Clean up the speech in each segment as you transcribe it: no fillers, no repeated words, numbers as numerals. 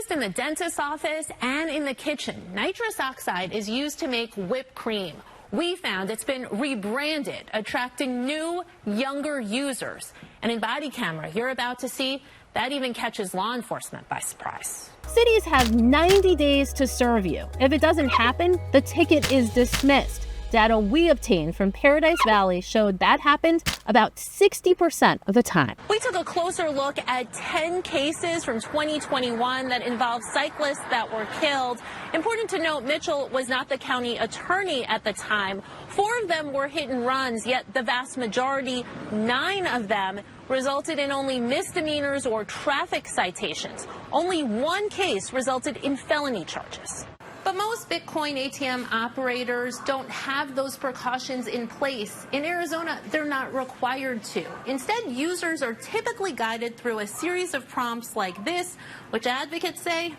used in the dentist's office and in the kitchen. Nitrous oxide is used to make whipped cream. We found it's been rebranded, attracting new, younger users. And in body camera, you're about to see, that even catches law enforcement by surprise. Cities have 90 days to serve you. If it doesn't happen, the ticket is dismissed. Data we obtained from Paradise Valley showed that happened about 60% of the time. We took a closer look at 10 cases from 2021 that involved cyclists that were killed. Important to note, Mitchell was not the county attorney at the time. 4 of them were hit and runs, yet the vast majority, 9 of them, resulted in only misdemeanors or traffic citations. Only 1 case resulted in felony charges. But most Bitcoin ATM operators don't have those precautions in place. In Arizona, they're not required to. Instead, users are typically guided through a series of prompts like this, which advocates say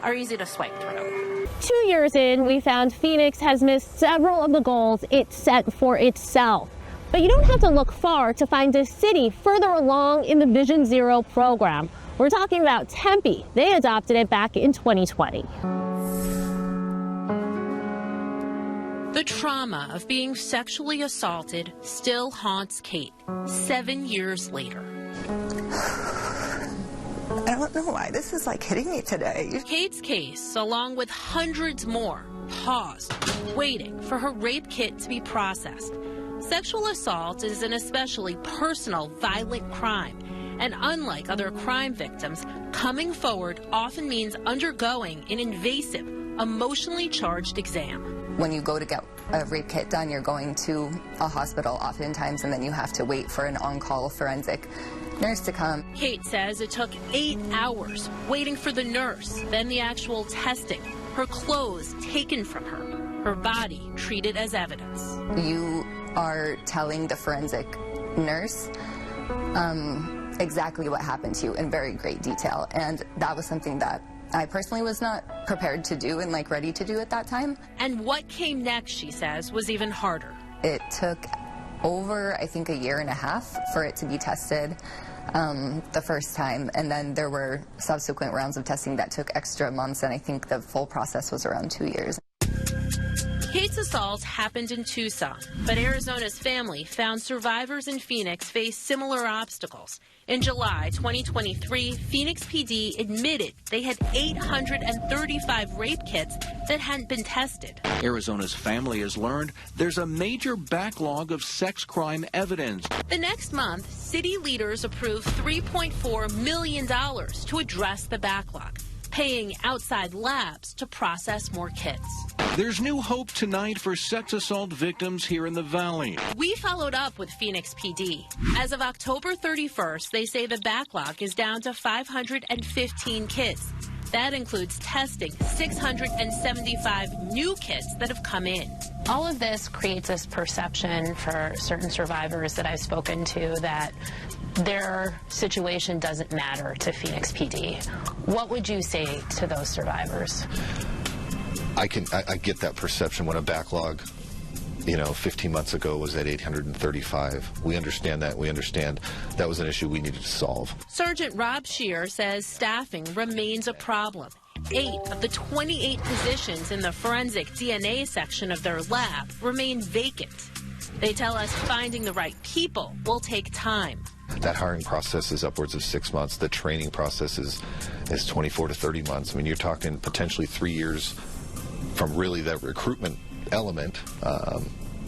are easy to swipe through. 2 years in, we found Phoenix has missed several of the goals it set for itself. But you don't have to look far to find a city further along in the Vision Zero program. We're talking about Tempe. They adopted it back in 2020. The trauma of being sexually assaulted still haunts Kate 7 years later. I don't know why this is like hitting me today. Kate's case, along with hundreds more, paused, waiting for her rape kit to be processed. Sexual assault is an especially personal, violent crime. And unlike other crime victims, coming forward often means undergoing an invasive, emotionally charged exam. When you go to get a rape kit done, you're going to a hospital oftentimes, and then you have to wait for an on-call forensic nurse to come. Kate says it took 8 hours waiting for the nurse, then the actual testing, her clothes taken from her body treated as evidence. You are telling the forensic nurse exactly what happened to you in very great detail, and that was something that I personally was not prepared to do and ready to do at that time. And what came next, she says, was even harder. It took over, I think, 1.5 years for it to be tested the first time, and then there were subsequent rounds of testing that took extra months, and I think the full process was around 2 years. Kate's assault happened in Tucson, but Arizona's family found survivors in Phoenix face similar obstacles. In July 2023, Phoenix PD admitted they had 835 rape kits that hadn't been tested. Arizona's family has learned there's a major backlog of sex crime evidence. The next month, city leaders approved $3.4 million to address the backlog, paying outside labs to process more kits. There's new hope tonight for sex assault victims here in the Valley. We followed up with Phoenix PD. As of October 31st, they say the backlog is down to 515 kits. That includes testing 675 new kits that have come in. All of this creates this perception for certain survivors that I've spoken to that their situation doesn't matter to Phoenix PD. What would you say to those survivors? I get that perception when a backlog, 15 months ago was at 835. We understand that. We understand that was an issue we needed to solve. Sergeant Rob Shear says staffing remains a problem. 8 of the 28 positions in the forensic DNA section of their lab remain vacant. They tell us finding the right people will take time. That hiring process is upwards of 6 months. The training process is 24 to 30 months. I mean, you're talking potentially 3 years from really that recruitment element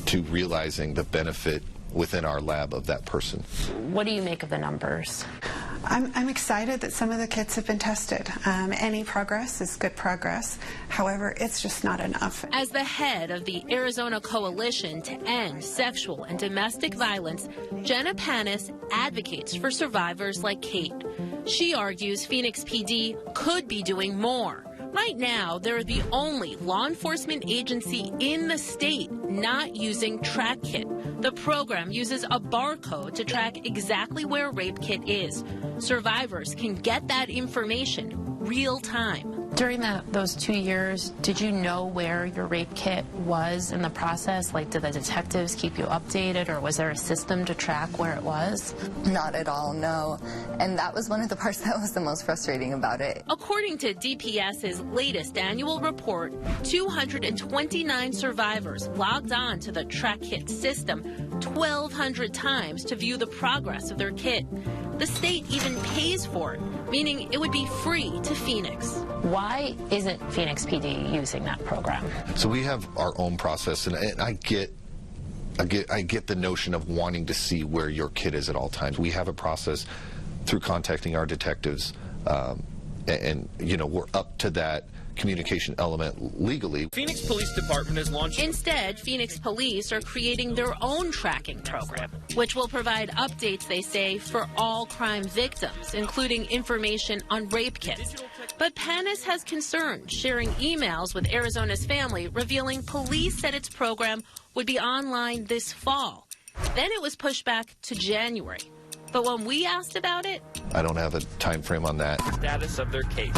to realizing the benefit within our lab of that person. What do you make of the numbers? I'm excited that some of the kits have been tested. Any progress is good progress. However, it's just not enough. As the head of the Arizona Coalition to End Sexual and Domestic Violence, Jenna Panis advocates for survivors like Kate. She argues Phoenix PD could be doing more. Right now, they're the only law enforcement agency in the state not using Track Kit. The program uses a barcode to track exactly where a rape kit is. Survivors can get that information real time. During those 2 years, did you know where your rape kit was in the process? Like, did the detectives keep you updated, or was there a system to track where it was? Not at all, no. And that was one of the parts that was the most frustrating about it. According to DPS's latest annual report, 229 survivors logged on to the Track Kit system 1,200 times to view the progress of their kit. The state even pays for it, meaning it would be free to Phoenix. Why isn't Phoenix PD using that program? So we have our own process, and I get the notion of wanting to see where your kid is at all times. We have a process through contacting our detectives, and you know, we're up to that communication element legally. Phoenix Police Department has launched... Instead, Phoenix Police are creating their own tracking program, which will provide updates, they say, for all crime victims, including information on rape kits. But Panis has concerns, sharing emails with Arizona's family revealing police said its program would be online this fall. Then it was pushed back to January. But when we asked about it... I don't have a time frame on that. Status of their case.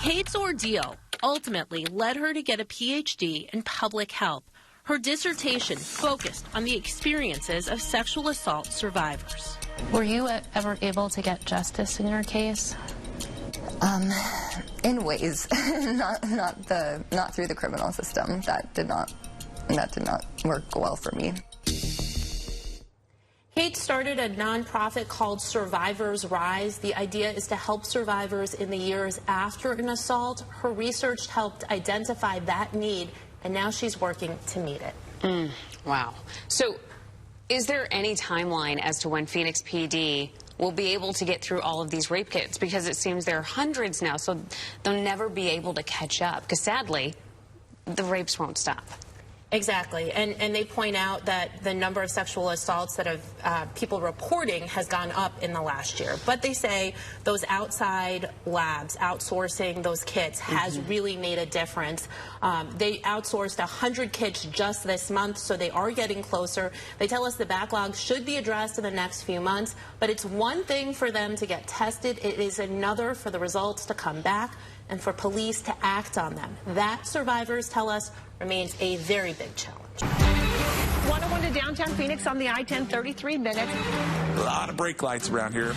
Kate's ordeal ultimately led her to get a PhD in public health. Her dissertation focused on the experiences of sexual assault survivors. Were you ever able to get justice in your case? In ways, not through the criminal system. That did not work well for me. Kate started a nonprofit called Survivors Rise. The idea is to help survivors in the years after an assault. Her research helped identify that need, and now she's working to meet it. Wow. So is there any timeline as to when Phoenix PD will be able to get through all of these rape kits? Because it seems there are hundreds now, so they'll never be able to catch up. Because sadly, the rapes won't stop. Exactly, and they point out that the number of sexual assaults that have people reporting has gone up in the last year. But they say those outside labs, outsourcing those kits has really made a difference. They outsourced 100 kits just this month, so they are getting closer. They tell us the backlog should be addressed in the next few months, but it's one thing for them to get tested. It is another for the results to come back and for police to act on them. That, survivors tell us, remains a very big challenge. 101 to downtown Phoenix on the I-10, 33 minutes. A lot of brake lights around here.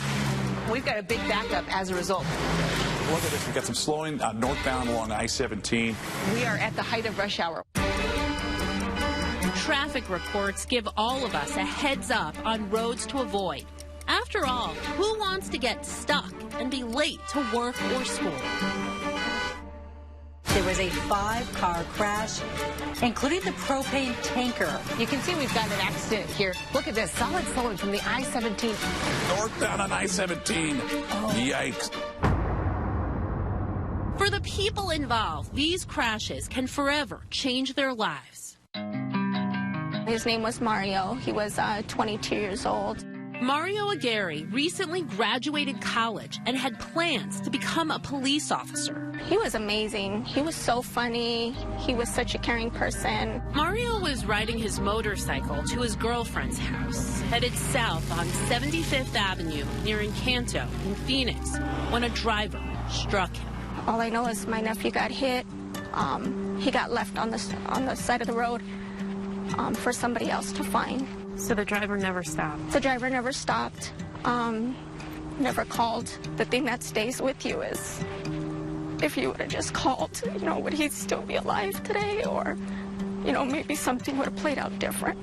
We've got a big backup as a result. Look at this. We've got some slowing northbound along I-17. We are at the height of rush hour. Traffic reports give all of us a heads up on roads to avoid. After all, who wants to get stuck and be late to work or school? There was a 5-car crash, including the propane tanker. You can see we've got an accident here. Look at this, solid slowing from the I-17. Northbound on I-17. Oh. Yikes. For the people involved, these crashes can forever change their lives. His name was Mario. He was 22 years old. Mario Aguirre recently graduated college and had plans to become a police officer. He was amazing. He was so funny. He was such a caring person. Mario was riding his motorcycle to his girlfriend's house, headed south on 75th Avenue near Encanto in Phoenix, when a driver struck him. All I know is my nephew got hit. He got left on the side of the road for somebody else to find. So the driver never stopped? The driver never stopped, never called. The thing that stays with you is if you would have just called, you know, would he still be alive today? Or, you know, maybe something would have played out different.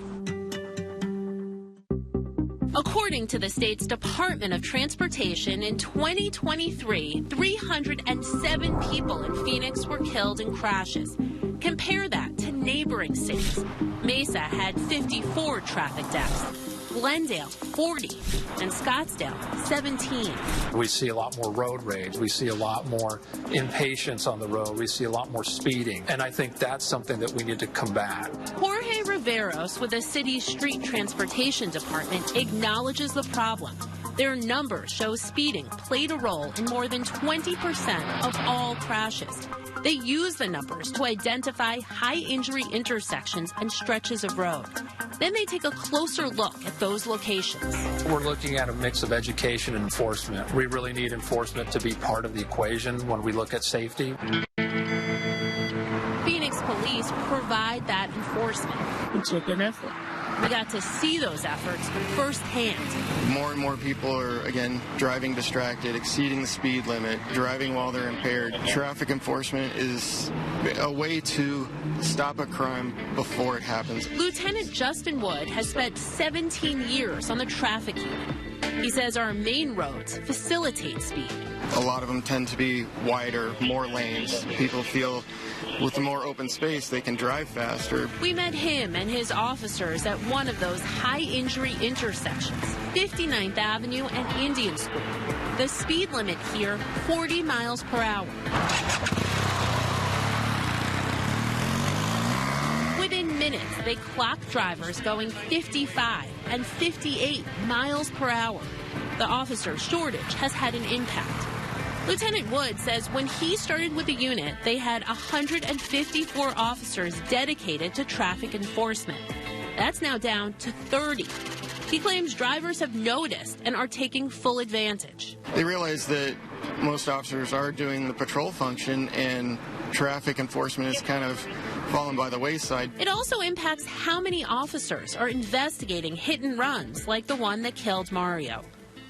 According to the state's Department of Transportation, in 2023, 307 people in Phoenix were killed in crashes. Compare that to neighboring cities. Mesa had 54 traffic deaths, Glendale 40, and Scottsdale 17. We see a lot more road rage. We see a lot more impatience on the road. We see a lot more speeding. And I think that's something that we need to combat. Jorge Riveros with the city's street transportation department acknowledges the problem. Their numbers show speeding played a role in more than 20% of all crashes. They use the numbers to identify high-injury intersections and stretches of road. Then they take a closer look at those locations. We're looking at a mix of education and enforcement. We really need enforcement to be part of the equation when we look at safety. Phoenix police provide that enforcement. It's a good effort. We got to see those efforts firsthand. More and more people are, again, driving distracted, exceeding the speed limit, driving while they're impaired. Traffic enforcement is a way to stop a crime before it happens. Lieutenant Justin Wood has spent 17 years on the traffic unit. He says our main roads facilitate speed. A lot of them tend to be wider, more lanes. People feel with the more open space, they can drive faster. We met him and his officers at one of those high-injury intersections, 59th Avenue and Indian School. The speed limit here, 40 miles per hour. Within minutes, they clocked drivers going 55 and 58 miles per hour. The officer shortage has had an impact. Lieutenant Wood says when he started with the unit, they had 154 officers dedicated to traffic enforcement. That's now down to 30. He claims drivers have noticed and are taking full advantage. They realize that most officers are doing the patrol function and traffic enforcement is kind of fallen by the wayside. It also impacts how many officers are investigating hit and runs like the one that killed Mario.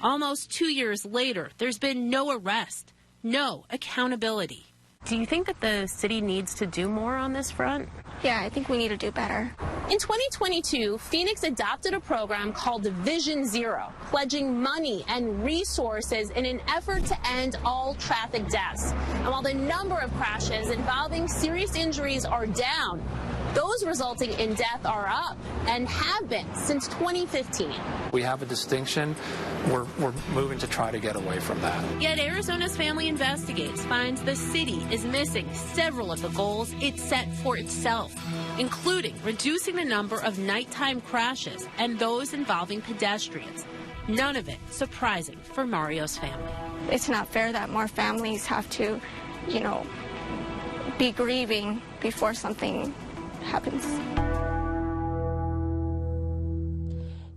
Almost 2 years later, there's been no arrest, no accountability. Do you think that the city needs to do more on this front? Yeah, I think we need to do better. In 2022, Phoenix adopted a program called Vision Zero, pledging money and resources in an effort to end all traffic deaths. And while the number of crashes involving serious injuries are down, those resulting in death are up and have been since 2015. We have a distinction. We're moving to try to get away from that. Yet Arizona's Family Investigates finds the city is missing several of the goals it set for itself, including reducing the number of nighttime crashes and those involving pedestrians. None of it surprising for Mario's family. It's not fair that more families have to, be grieving before something happens.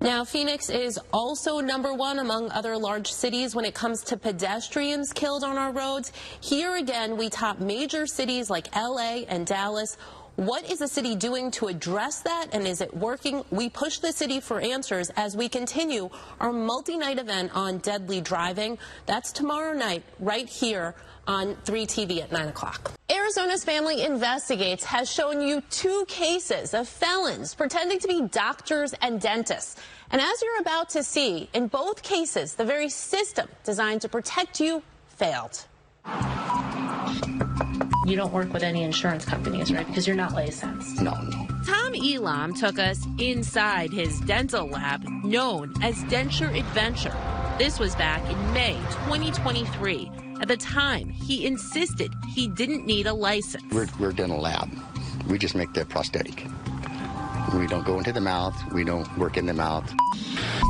Now, Phoenix is also #1 among other large cities when it comes to pedestrians killed on our roads. Here again, we top major cities like LA and Dallas. What is the city doing to address that, and is it working? We push the city for answers as we continue our multi-night event on deadly driving. That's tomorrow night right here on 3 TV at 9 o'clock. Arizona's Family Investigates has shown you 2 cases of felons pretending to be doctors and dentists. And as you're about to see, in both cases, the very system designed to protect you failed. You don't work with any insurance companies, right? Because you're not licensed. No. Tom Elam took us inside his dental lab known as Denture Adventure. This was back in May 2023. At the time, he insisted he didn't need a license. We're a dental lab. We just make the prosthetic. We don't go into the mouth. We don't work in the mouth.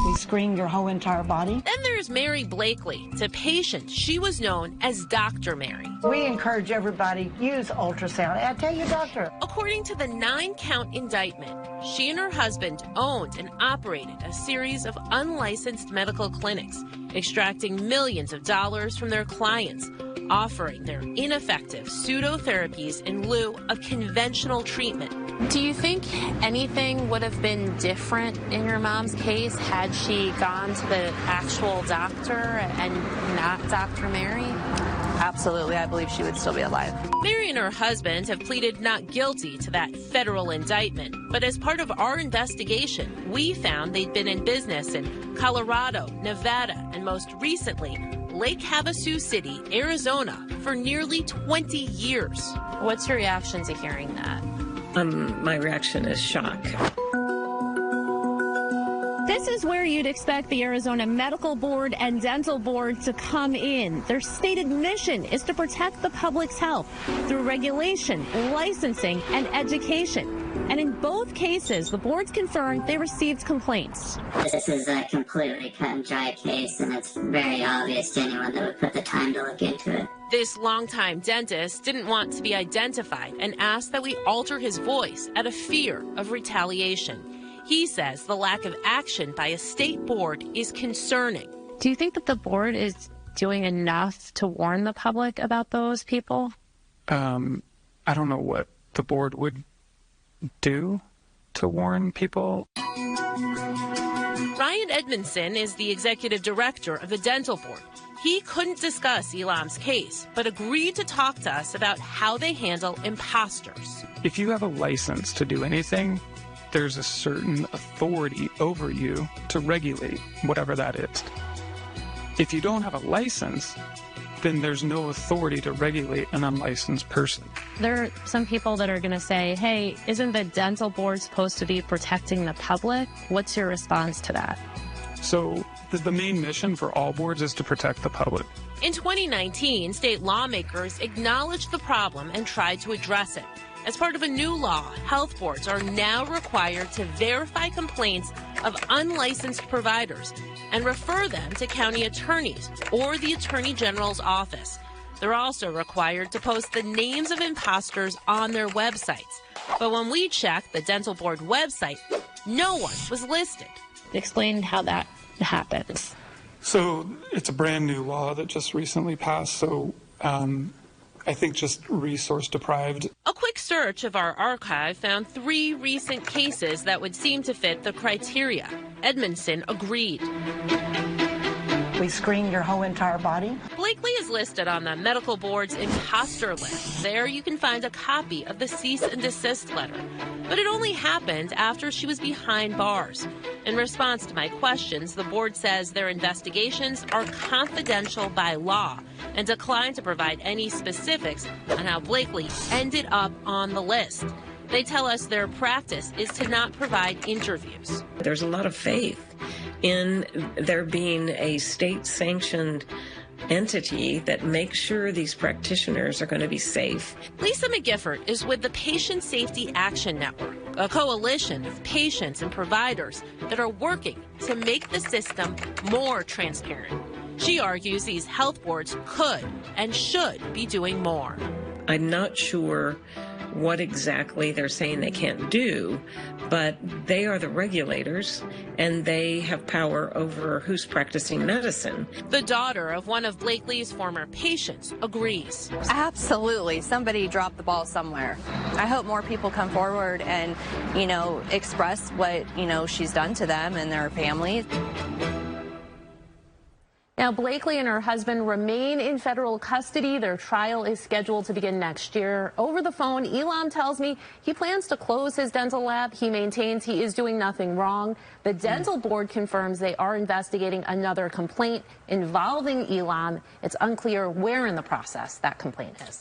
We screen your whole entire body. Then there's Mary Blakely. To patients, she was known as Dr. Mary. We encourage everybody to use ultrasound. I tell you, doctor. According to the 9-count indictment, she and her husband owned and operated a series of unlicensed medical clinics, extracting millions of dollars from their clients, offering their ineffective pseudotherapies in lieu of conventional treatment. Do you think anything would have been different in your mom's case had she gone to the actual doctor and not Dr. Mary? Absolutely. I believe she would still be alive. Mary and her husband have pleaded not guilty to that federal indictment. But as part of our investigation, we found they'd been in business in Colorado, Nevada, and most recently, Lake Havasu City, Arizona, for nearly 20 years. What's your reaction to hearing that? My reaction is shock. This is where you'd expect the Arizona Medical Board and Dental Board to come in. Their stated mission is to protect the public's health through regulation, licensing, and education. And in both cases, the boards confirmed they received complaints. This is a completely cut and dry case, and it's very obvious to anyone that would put the time to look into it. This longtime dentist didn't want to be identified and asked that we alter his voice out of fear of retaliation. He says the lack of action by a state board is concerning. Do you think that the board is doing enough to warn the public about those people? I don't know what the board would do to warn people. Ryan Edmondson is the executive director of the dental board. He couldn't discuss Elam's case, but agreed to talk to us about how they handle imposters. If you have a license to do anything, there's a certain authority over you to regulate whatever that is. If you don't have a license, then there's no authority to regulate an unlicensed person. There are some people that are going to say, hey, isn't the dental board supposed to be protecting the public? What's your response to that? So the main mission for all boards is to protect the public. In 2019, state lawmakers acknowledged the problem and tried to address it. As part of a new law, health boards are now required to verify complaints of unlicensed providers and refer them to county attorneys or the Attorney General's office. They're also required to post the names of imposters on their websites. But when we checked the dental board website, no one was listed. Explain how that happens. So it's a brand new law that just recently passed, so I think just resource deprived. A quick search of our archive found 3 recent cases that would seem to fit the criteria. Edmondson agreed. We screen your whole entire body. Blakely is listed on the medical board's imposter list. There you can find a copy of the cease and desist letter. But it only happened after she was behind bars. In response to my questions, the board says their investigations are confidential by law and declined to provide any specifics on how Blakely ended up on the list. They tell us their practice is to not provide interviews. There's a lot of faith in there being a state-sanctioned entity that makes sure these practitioners are going to be safe. Lisa McGifford is with the Patient Safety Action Network, a coalition of patients and providers that are working to make the system more transparent. She argues these health boards could and should be doing more. I'm not sure what exactly they're saying they can't do, but they are the regulators and they have power over who's practicing medicine. The daughter of one of Blakely's former patients agrees. Absolutely. Somebody dropped the ball somewhere. I hope more people come forward and, express what, she's done to them and their families. Now, Blakely and her husband remain in federal custody. Their trial is scheduled to begin next year. Over the phone, Elam tells me he plans to close his dental lab. He maintains he is doing nothing wrong. The dental board confirms they are investigating another complaint involving Elam. It's unclear where in the process that complaint is.